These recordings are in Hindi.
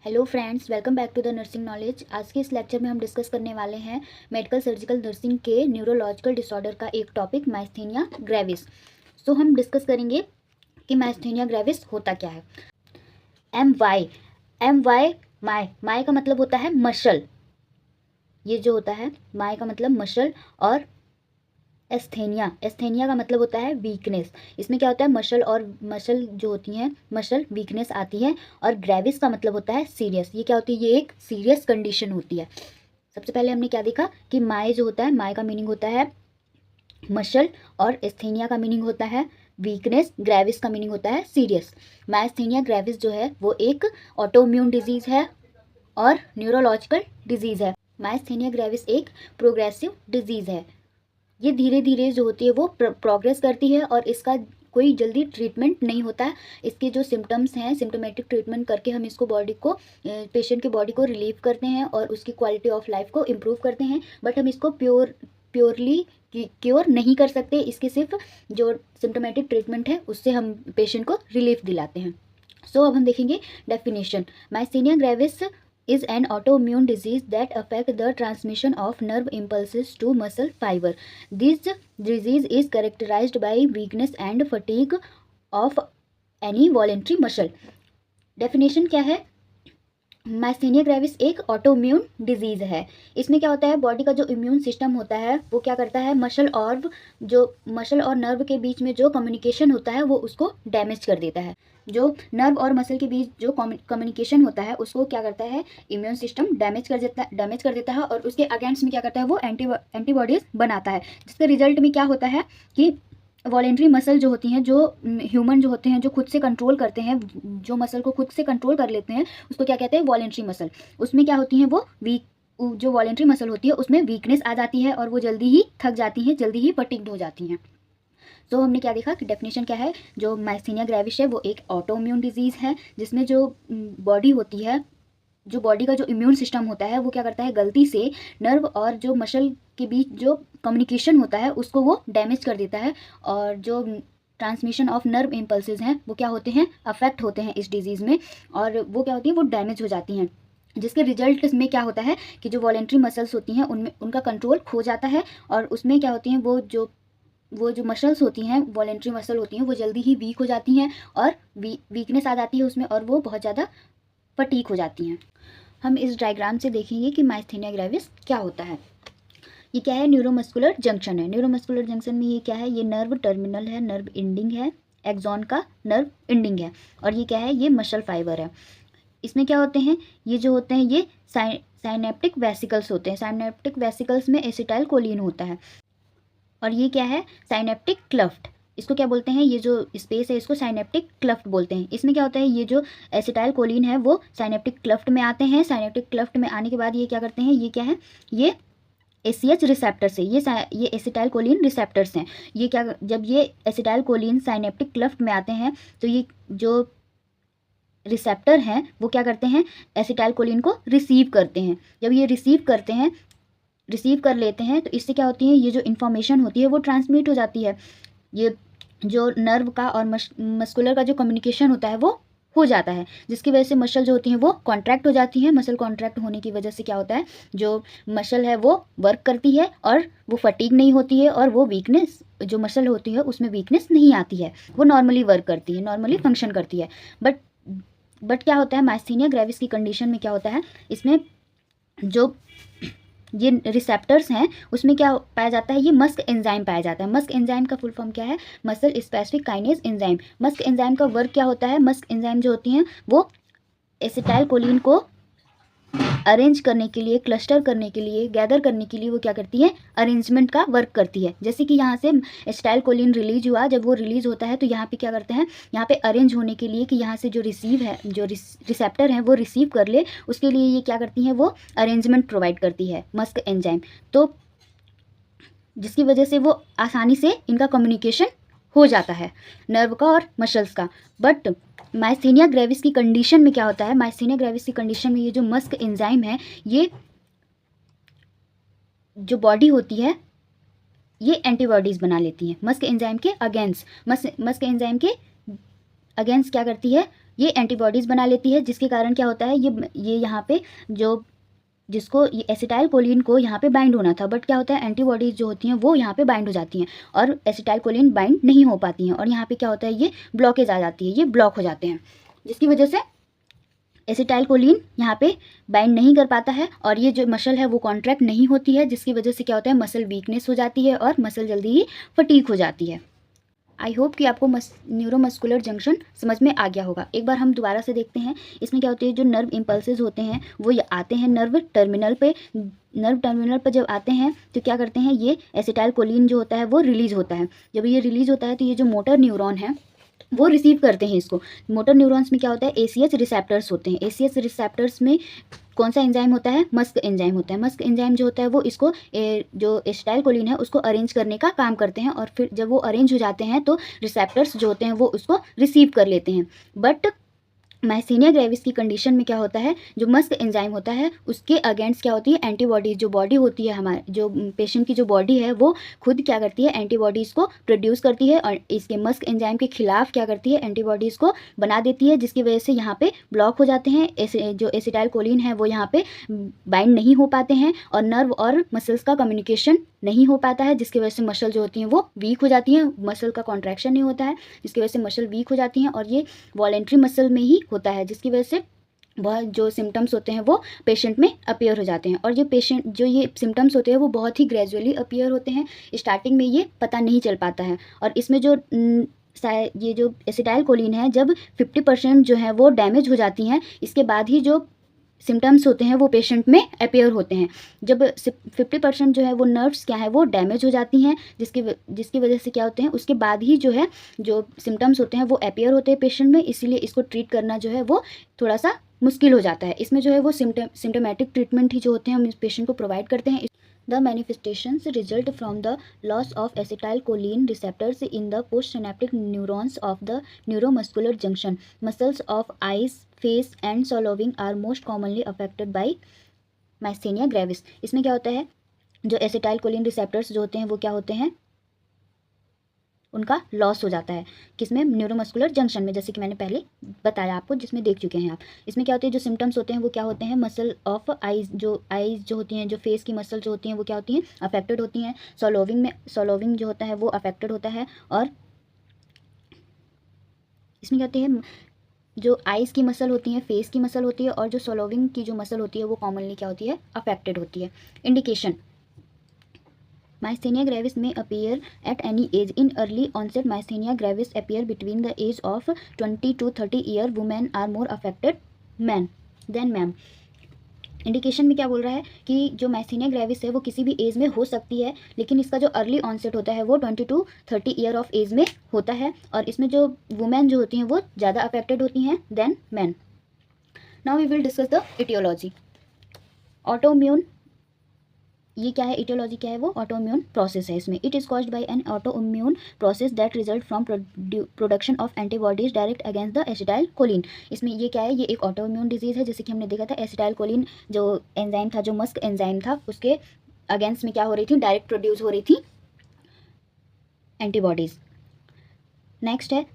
Hello friends, welcome back to the nursing knowledge. आज के इस लेक्चर में हम डिस्कस करने वाले हैं मेडिकल सर्जिकल नर्सिंग के न्यूरोलॉजिकल डिसऑर्डर का एक टॉपिक माइस्थेनिया ग्रेविस। सो हम डिस्कस करेंगे कि माइस्थेनिया ग्रेविस होता क्या है। एम वाई माई का मतलब होता है मसल। ये जो होता है माई का मतलब मसल, और एस्थेनिया का मतलब होता है वीकनेस। इसमें क्या होता है, मसल जो होती हैं, मसल वीकनेस आती है। और ग्रेविस का मतलब होता है सीरियस। ये क्या होती है, ये एक सीरियस कंडीशन होती है। सबसे पहले हमने क्या देखा कि माए जो होता है, माए का मीनिंग होता है मसल, और एस्थेनिया का मीनिंग होता है वीकनेस, ग्रेविस का मीनिंग होता है सीरियस। माइस्थेनिया ग्रेविस जो है वो एक ऑटोइम्यून डिजीज है और न्यूरोलॉजिकल डिजीज है। माइस्थेनिया ग्रेविस एक प्रोग्रेसिव डिजीज है। ये धीरे धीरे जो होती है वो प्रोग्रेस करती है और इसका कोई जल्दी ट्रीटमेंट नहीं होता है। इसके जो सिम्टम्स हैं, सिम्टोमेटिक ट्रीटमेंट करके हम इसको पेशेंट की बॉडी को रिलीव करते हैं और उसकी क्वालिटी ऑफ लाइफ को इम्प्रूव करते हैं। बट हम इसको प्योरली क्योर नहीं कर सकते। इसके सिर्फ जो सिम्टोमेटिक ट्रीटमेंट है उससे हम पेशेंट को रिलीफ दिलाते हैं। अब हम देखेंगे definition. Myasthenia gravis is an autoimmune disease that affect the transmission of nerve impulses to muscle fiber. This disease is characterized by weakness and fatigue of any voluntary muscle. Definition क्या है? माइस्थेनिया ग्रेविस एक ऑटोइम्यून डिजीज है। इसमें क्या होता है, बॉडी का जो इम्यून सिस्टम होता है वो क्या करता है, मसल और नर्व के बीच में जो कम्युनिकेशन होता है वो उसको डैमेज कर देता है। जो नर्व और मसल के बीच जो कम्युनिकेशन होता है उसको क्या करता है, इम्यून सिस्टम डैमेज कर देता है और उसके अगेंस्ट में क्या करता है, वो एंटीबॉडीज बनाता है। जिसके रिजल्ट में क्या होता है कि वॉलेंट्री मसल जो होती हैं, जो ह्यूमन जो होते हैं, जो खुद से कंट्रोल करते हैं, जो मसल को खुद से कंट्रोल कर लेते हैं, उसको क्या कहते हैं, वॉलेंट्री मसल। उसमें क्या होती हैं, वो जो वॉलेंट्री मसल होती है उसमें वीकनेस आ जाती है और वो जल्दी ही थक जाती हैं, जल्दी ही फटीग्ड हो जाती हैं। हमने क्या देखा कि डेफिनेशन क्या है, जो माइस्थेनिया ग्रेविस है वो एक ऑटोइम्यून डिजीज़ है जिसमें जो बॉडी होती है, जो बॉडी का जो इम्यून सिस्टम होता है वो क्या करता है, गलती से नर्व और जो मसल के बीच जो कम्युनिकेशन होता है उसको वो डैमेज कर देता है। और जो ट्रांसमिशन ऑफ नर्व इम्पल्सेस हैं वो क्या होते हैं, अफेक्ट होते हैं इस डिजीज़ में, और वो क्या होती है, वो डैमेज हो जाती हैं। जिसके रिजल्ट में क्या होता है कि जो वॉलेंट्री मसल्स होती हैं उनमें उनका कंट्रोल खो जाता है और उसमें क्या होती हैं, वो जो मसल्स होती हैं, वॉलेंट्री मसल होती हैं, वो जल्दी ही वीक हो जाती हैं और वीकनेस आ जाती है उसमें और वो बहुत ज़्यादा फटीग हो जाती हैं। हम इस डायग्राम से देखेंगे कि माइस्थेनिया ग्रेविस क्या होता है। ये क्या है, न्यूरोमस्कुलर जंक्शन है। न्यूरोमस्कुलर जंक्शन में ये क्या है, ये नर्व टर्मिनल है, नर्व एंडिंग है, एक्सॉन का नर्व एंडिंग है, और ये क्या है, ये मसल फाइबर है। इसमें क्या होते हैं, ये जो होते हैं ये साइनेप्टिक वेसिकल्स होते हैं। साइनेप्टिक वेसिकल्स में एसिटाइल कोलिन होता है, और ये क्या है, साइनेप्टिक क्लफ्ट। इसको क्या बोलते हैं, ये जो स्पेस है इसको साइनेप्टिक क्लफ्ट बोलते हैं। इसमें क्या होता है, ये जो एसिटाइल कोलिन है वो साइनेप्टिक क्लफ्ट में आते हैं। साइनेप्टिक क्लफ्ट में आने के बाद ये क्या करते हैं, ये क्या है, ये ACH रिसेप्टर्स है, ये एसिटाइल कोलिन रिसेप्टर्स हैं। ये क्या, जब ये एसिटाइल कोलिन साइनेप्टिक क्लफ्ट में आते हैं तो ये जो रिसेप्टर हैं वो क्या करते हैं, एसिटाइल कोलिन को रिसीव करते हैं। जब ये रिसीव कर लेते हैं तो इससे क्या होती है, ये जो इन्फॉर्मेशन होती है वो ट्रांसमिट हो जाती है। ये जो नर्व का और मस्कुलर का जो कम्युनिकेशन होता है वो हो जाता है, जिसकी वजह से मसल जो होती हैं वो कॉन्ट्रैक्ट हो जाती हैं। मसल कॉन्ट्रैक्ट होने की वजह से क्या होता है, जो मसल है वो वर्क करती है और वो फटीग नहीं होती है, और वो वीकनेस जो मसल होती है उसमें वीकनेस नहीं आती है, वो नॉर्मली वर्क करती है, नॉर्मली फंक्शन करती है। बट क्या होता है, माइस्थेनिया ग्रेविस की कंडीशन में क्या होता है, इसमें जो ये रिसेप्टर्स हैं उसमें क्या पाया जाता है, ये मस्क एंजाइम पाया जाता है। मस्क एंजाइम का फुल फॉर्म क्या है, muscle specific kinase enzyme. Musk enzyme का वर्क क्या होता है, मस्क एंजाइम जो होती हैं वो एसिटाइल कोलिन को अरेंज करने के लिए, क्लस्टर करने के लिए, गैदर करने के लिए वो क्या करती है, अरेंजमेंट का वर्क करती है। जैसे कि यहाँ से एसिटाइल कोलिन रिलीज हुआ, जब वो रिलीज होता है तो यहाँ पे क्या करते हैं, यहाँ पे अरेंज होने के लिए कि यहाँ से जो रिसेप्टर है वो रिसीव कर ले, उसके लिए ये क्या करती हैं, वो अरेंजमेंट प्रोवाइड करती है मस्क एंजाइम। तो जिसकी वजह से वो आसानी से इनका कम्युनिकेशन हो जाता है, नर्व का और मसल्स का। बट माइस्थेनिया ग्रेविस की कंडीशन में क्या होता है, माइस्थेनिया ग्रेविस की कंडीशन में ये जो मस्क एंजाइम है, ये जो बॉडी होती है ये एंटीबॉडीज़ बना लेती है मस्क एंजाइम के अगेंस्ट। मस्क एंजाइम के अगेंस्ट क्या करती है, ये एंटीबॉडीज़ बना लेती है, जिसके कारण क्या होता है, ये यहाँ पे जो जिसको ये एसिटाइल कोलिन को यहाँ पे बाइंड होना था, बट क्या होता है, एंटीबॉडीज़ जो होती हैं वो यहाँ पे बाइंड हो जाती हैं और एसिटाइल कोलिन बाइंड नहीं हो पाती हैं, और यहाँ पे क्या होता है, ये ब्लॉकेज आ जाती है, ये ब्लॉक हो जाते हैं, जिसकी वजह से एसिटाइल कोलिन यहाँ पे बाइंड नहीं कर पाता है और ये जो मसल है वो कॉन्ट्रैक्ट नहीं होती है, जिसकी वजह से क्या होता है, मसल वीकनेस हो जाती है और मसल जल्दी ही फटीक हो जाती है। आई होप कि आपको न्यूरोमस्कुलर जंक्शन समझ में आ गया होगा। एक बार हम दोबारा से देखते हैं। इसमें क्या होती है, जो नर्व इम्पल्सेस होते हैं वो ये आते हैं नर्व टर्मिनल पे। नर्व टर्मिनल पर जब आते हैं तो क्या करते हैं, ये एसिटाइल कोलिन जो होता है वो रिलीज़ होता है। जब ये रिलीज़ होता है तो ये जो मोटर न्यूरॉन है वो रिसीव करते हैं इसको। मोटर न्यूरॉन्स में क्या होता है, ACH रिसेप्टर्स होते हैं। ACH रिसेप्टर्स में कौन सा एंजाइम होता है, मस्क एंजाइम होता है। मस्क एंजाइम जो होता है वो इसको जो एसिटाइल कोलिन है उसको अरेंज करने का काम करते हैं, और फिर जब वो अरेंज हो जाते हैं तो रिसेप्टर्स जो होते हैं वो उसको रिसीव कर लेते हैं। बट मायस्थेनिया ग्रेविस की कंडीशन में क्या होता है, जो मस्क एंजाइम होता है उसके अगेंस्ट क्या होती है, एंटीबॉडीज़। जो बॉडी होती है हमारे, जो पेशेंट की जो बॉडी है वो खुद क्या करती है, एंटीबॉडीज़ को प्रोड्यूस करती है और इसके मस्क एंजाइम के खिलाफ क्या करती है, एंटीबॉडीज़ को बना देती है, जिसकी वजह से यहाँ पे ब्लॉक हो जाते हैं। जो एसिटाइल कोलिन है वो यहाँ पे बाइंड नहीं हो पाते हैं और नर्व और मसल्स का कम्युनिकेशन नहीं हो पाता है, जिसकी वजह से मसल जो होती हैं वो वीक हो जाती हैं। मसल का कॉन्ट्रैक्शन नहीं होता है, जिसकी वजह से मसल वीक हो जाती हैं, और ये वॉलेंट्री मसल में ही होता है, जिसकी वजह से बहुत जो सिम्टम्स होते हैं वो पेशेंट में अपीयर हो जाते हैं। और जो ये सिम्टम्स होते हैं वो बहुत ही ग्रेजुअली अपीयर होते हैं। स्टार्टिंग में ये पता नहीं चल पाता है, और इसमें जो ये जो एसिटाइल कोलिन है जब 50% जो है वो डैमेज हो जाती हैं, इसके बाद ही जो सिम्टम्स होते हैं वो पेशेंट में अपीयर होते हैं। जब 50% जो है वो नर्व्स क्या है वो डैमेज हो जाती हैं, जिसकी वजह से क्या होते हैं, उसके बाद ही जो है जो सिम्टम्स होते हैं वो अपीयर होते हैं पेशेंट में। इसीलिए इसको ट्रीट करना जो है वो थोड़ा सा मुश्किल हो जाता है। इसमें जो है वो सिम्टोमेटिक ट्रीटमेंट ही जो होते हैं हम इस पेशेंट को प्रोवाइड करते हैं। The manifestations result from the loss of acetylcholine receptors in the postsynaptic neurons of the neuromuscular junction. Muscles of eyes, face and swallowing are most commonly affected by myasthenia gravis. इसमें क्या होता है, जो acetylcholine receptors जो होते हैं वो क्या होते हैं, उनका लॉस हो जाता है। किसमें, न्यूरोमस्कुलर जंक्शन में, जैसे कि मैंने पहले बताया आपको, जिसमें देख चुके हैं आप। इसमें क्या होते हैं, जो सिम्टम्स होते हैं वो क्या होते हैं, मसल ऑफ आइज जो होती हैं, जो फेस की मसल जो होती हैं वो क्या होती हैं, अफेक्टेड होती हैं। सॉलोविंग जो होता है वो अफेक्टेड होता है, और इसमें क्या होती है, जो आइज़ की मसल होती है, फेस की मसल होती है, और जो सॉलोविंग की जो मसल होती है वो कॉमनली क्या होती है, अफेक्टेड होती है। Indication, Myasthenia gravis may appear at any age. In early onset myasthenia gravis appear between the age of 20 to 30 year. Women are more affected than men. Indication में क्या बोल रहा है कि जो मायस्थेनिया ग्रेविस है वो किसी भी एज में हो सकती है, लेकिन इसका जो अर्ली ऑनसेट होता है वो 20 to 30 ईयर ऑफ एज में होता है, और इसमें जो वुमेन जो होती हैं वो ज़्यादा अफेक्टेड होती हैं then man. Now we will discuss the aetiology. Autoimmune, ये क्या है, इटियोलॉजी क्या है, वो ऑटोइम्यून प्रोसेस है। इसमें it is caused by an autoimmune process that result from production of antibodies direct against the acetylcholine. इसमें ये क्या है, ये एक ऑटोइम्यून डिजीज़ है, जैसे कि हमने देखा था एसिटाइल कोलिन जो एंजाइम था, जो मस्क एंजाइम था, उसके अगेंस्ट में क्या हो रही थी, डायरेक्ट प्रोड्यूस हो रही थी एंटीबॉडीज़। नेक्स्ट है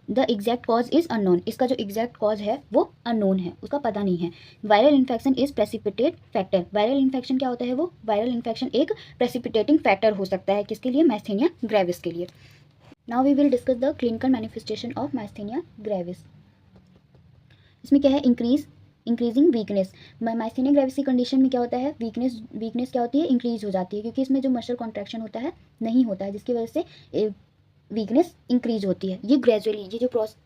the exact cause is unknown. इसका जो एग्जैक्ट कॉज है वो अननोन है, उसका पता नहीं है। Viral infection is precipitate factor. Viral infection क्या होता है, वो वायरल इन्फेक्शन एक प्रेसिपिटेटिंग फैक्टर हो सकता है, किसके लिए, मायस्थेनिया ग्रेविस के लिए। Now we will discuss the clinical manifestation of myasthenia gravis. इसमें क्या है, इंक्रीजिंग वीकनेस। मायस्थेनिया ग्रेविस की कंडीशन में क्या होता है, वीकनेस क्या होती है, इंक्रीज हो जाती है, क्योंकि इसमें जो मसल कॉन्ट्रैक्शन होता है नहीं होता है, जिसकी वजह से वीकनेस इंक्रीज होती है। ये ग्रेजुअली,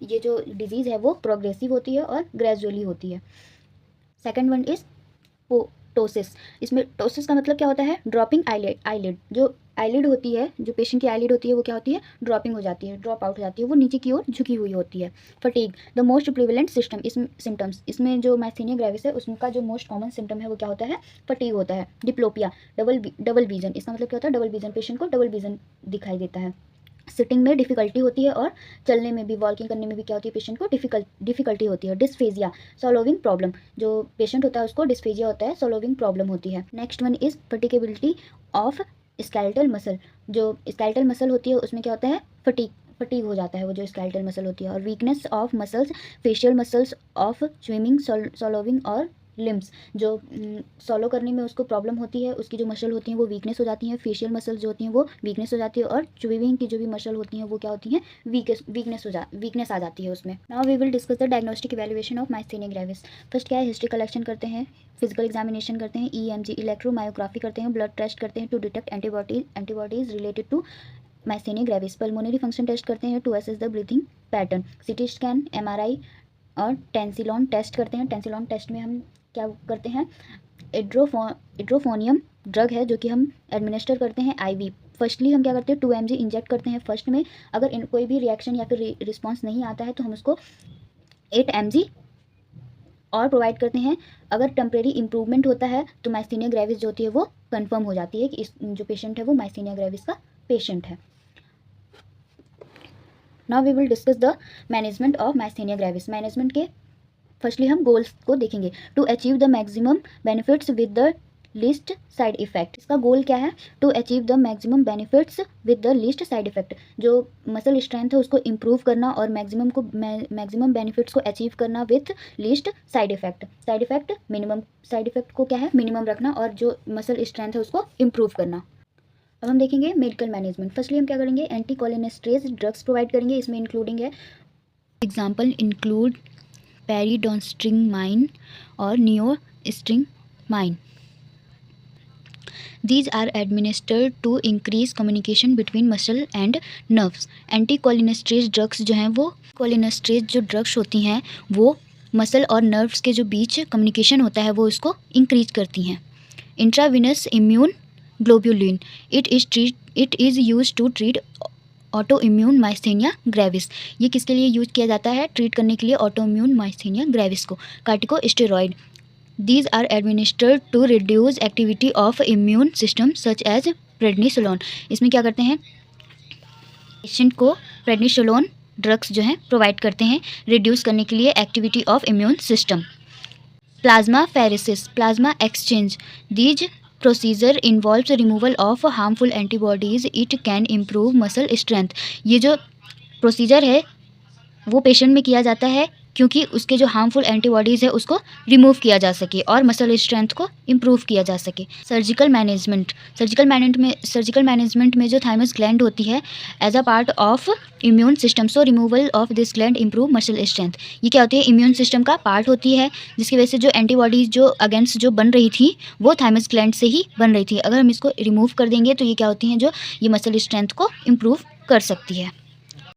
ये जो डिजीज़ है वो प्रोग्रेसिव होती है और ग्रेजुअली होती है। Second one is ptosis. इसमें टोसिस का मतलब क्या होता है, ड्रॉपिंग आईलिड। जो आईलिड होती है, जो पेशेंट की आईलिड होती है वो क्या होती है, ड्रॉपिंग हो जाती है, ड्रॉप आउट हो जाती है, वो नीचे की ओर झुकी हुई होती है। Fatigue, the most prevalent symptoms. इसमें जो मायस्थेनिया ग्रेविस है उसका जो मोस्ट कॉमन सिम्टम है वो क्या होता है, फटीग होता है। Diplopia, double vision. इसका मतलब क्या होता है, डबल विजन, पेशेंट को डबल विजन दिखाई देता है। सिटिंग में डिफ़िकल्टी होती है, और चलने में भी, वॉकिंग करने में भी क्या होती है, पेशेंट को डिफ़िकल्टी होती है। Dysphagia, swallowing problem. जो पेशेंट होता है उसको डिस्फेजिया होता है, सॉलोविंग प्रॉब्लम होती है। Next one is fatigability of skeletal muscle. जो स्केलेटल मसल होती है उसमें क्या होता है, फटीग हो जाता है वो जो स्केलेटल मसल होती है। और weakness of muscles, facial muscles of swimming, swallowing और लिम्स, जो सॉलो करने में उसको प्रॉब्लम होती है, उसकी जो मसल होती हैं वो वीकनेस हो जाती हैं। फेशियल मसल्स जो होती हैं वो वीकनेस हो जाती है, और स्विमिंग की जो भी मसल होती हैं वो क्या होती हैं, वीकनेस आ जाती है उसमें। Now we will discuss the diagnostic evaluation of myasthenia gravis. First क्या है, हिस्ट्री कलेक्शन करते हैं, फिजिकल एग्जामिनेशन करते हैं, EMG इलेक्ट्रोमायोग्राफी करते हैं, ब्लड टेस्ट करते हैं to detect antibodies related to myasthenia gravis, pulmonary function test करते हैं to assess the breathing pattern, CT scan, MRI और टेंसिलॉन टेस्ट करते हैं। टेंसिलॉन टेस्ट में हम क्या करते हैं, इड्रोफोनियम ड्रग है जो कि हम एडमिनिस्टर करते हैं IV। फर्स्टली हम क्या करते हैं 2 mg इंजेक्ट करते हैं फर्स्ट में। अगर कोई भी रिएक्शन या फिर रिस्पॉन्स नहीं आता है तो हम उसको 8 mg और प्रोवाइड करते हैं। अगर टेम्परेरी इंप्रूवमेंट होता है तो माइस्थेनिया ग्रेविस जो होती है वो कंफर्म हो जाती है कि इस जो पेशेंट है वो माइस्थेनिया ग्रेविस का पेशेंट है। Now we will discuss the management of myasthenia gravis. Management के फर्स्टली हम गोल्स को देखेंगे। To achieve the maximum benefits with the least side effect. इसका गोल क्या है, to achieve the maximum benefits with the least side effect. जो मसल स्ट्रेंथ है उसको इम्प्रूव करना और मैक्सिमम बेनिफिट्स को अचीव करना with least side effect. Side effect minimum, side effect को क्या है मिनिमम रखना, और जो मसल स्ट्रेंथ है उसको इम्प्रूव करना। अब हम देखेंगे मेडिकल मैनेजमेंट। फर्स्टली हम क्या करेंगे, एंटीकोलिनेस्टेरेज ड्रग्स प्रोवाइड करेंगे। इसमें इंक्लूडिंग है, एग्जाम्पल इंक्लूड पेरिडोस्ट्रिगमाइन और नियोस्ट्रिगमाइन। These are administered to increase communication between muscle and nerves. Anticholinesterase drugs जो हैं वो, कोलिनेस्टेरेज जो ड्रग्स होती हैं वो मसल और नर्व्स के जो बीच कम्युनिकेशन होता है वो इसको इंक्रीज करती हैं। Intravenous immune globulin, it is use to treat autoimmune myasthenia gravis. ये किसके लिए यूज किया जाता है, ट्रीट करने के लिए ऑटो इम्यून माइस्थेनिया ग्रेविस को। Corticosteroid, these are administered to reduce activity of immune system such as prednisolone. इसमें क्या करते हैं, पेशेंट को प्रेडनिसोलोन ड्रग्स जो हैं प्रोवाइड करते हैं रिड्यूस करने के लिए activity of immune system. Plasma pheresis, plasma exchange, these procedure involves removal of harmful antibodies, it can improve muscle strength. ये जो प्रोसीजर है वो पेशेंट में किया जाता है क्योंकि उसके जो हार्मफुल एंटीबॉडीज़ है उसको रिमूव किया जा सके और मसल स्ट्रेंथ को इम्प्रूव किया जा सके। सर्जिकल मैनेजमेंट में जो थाइमस ग्लैंड होती है as a part of immune system, so removal of this gland improve muscle strength. ये क्या होती है, इम्यून सिस्टम का पार्ट होती है जिसकी वजह से जो एंटीबॉडीज़ जो अगेंस्ट जो बन रही थी वो थाइमस ग्लैंड से ही बन रही थी। अगर हम इसको रिमूव कर देंगे तो ये क्या होती हैं, जो ये मसल स्ट्रेंथ को इम्प्रूव कर सकती है।